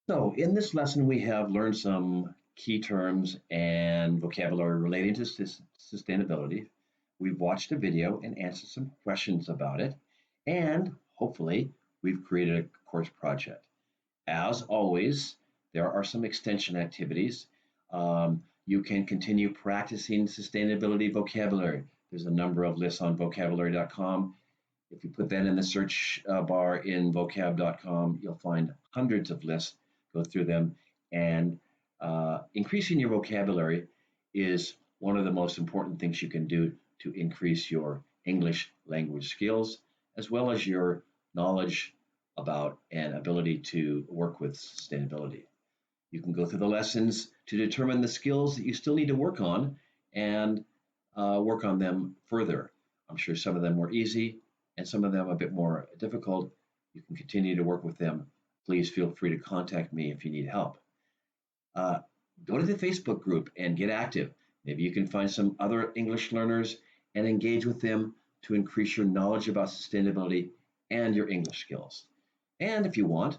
So in this lesson, we have learned some key terms and vocabulary relating to sustainability. We've watched a video and answered some questions about it. And hopefully, we've created a course project. As always, there are some extension activities. You can continue practicing sustainability vocabulary. There's a number of lists on vocabulary.com. If you put that in the search bar in vocab.com, you'll find hundreds of lists. Go through them, and increasing your vocabulary is one of the most important things you can do to increase your English language skills, as well as your knowledge about and ability to work with sustainability. You can go through the lessons to determine the skills that you still need to work on and work on them further. I'm sure some of them were easy and some of them a bit more difficult. You can continue to work with them. Please feel free to contact me if you need help. Go to the Facebook group and get active. Maybe you can find some other English learners and engage with them to increase your knowledge about sustainability and your English skills. And if you want,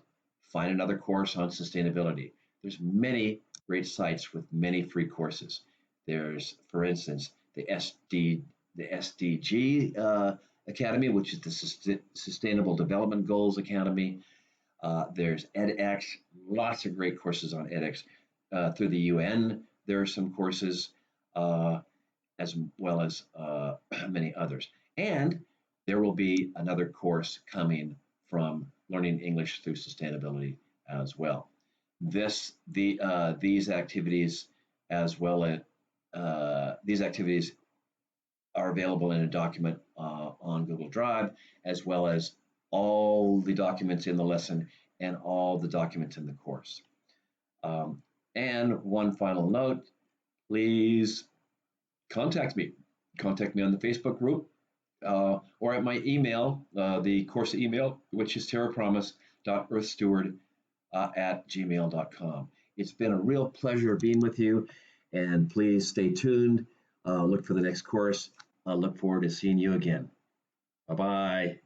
find another course on sustainability. There's many great sites with many free courses. There's, for instance, the SDG Academy, which is the Sustainable Development Goals Academy. There's edX, lots of great courses on edX. Through the UN, there are some courses, as well as many others. And there will be another course coming from Learning English Through Sustainability as well. These activities, as well as these activities, are available in a document on Google Drive, as well as all the documents in the lesson and all the documents in the course. And one final note, please contact me. Contact me on the Facebook group or at my email, the course email, which is terrapromise.earthsteward@gmail.com. It's been a real pleasure being with you, and please stay tuned. Look for the next course. I look forward to seeing you again. Bye-bye.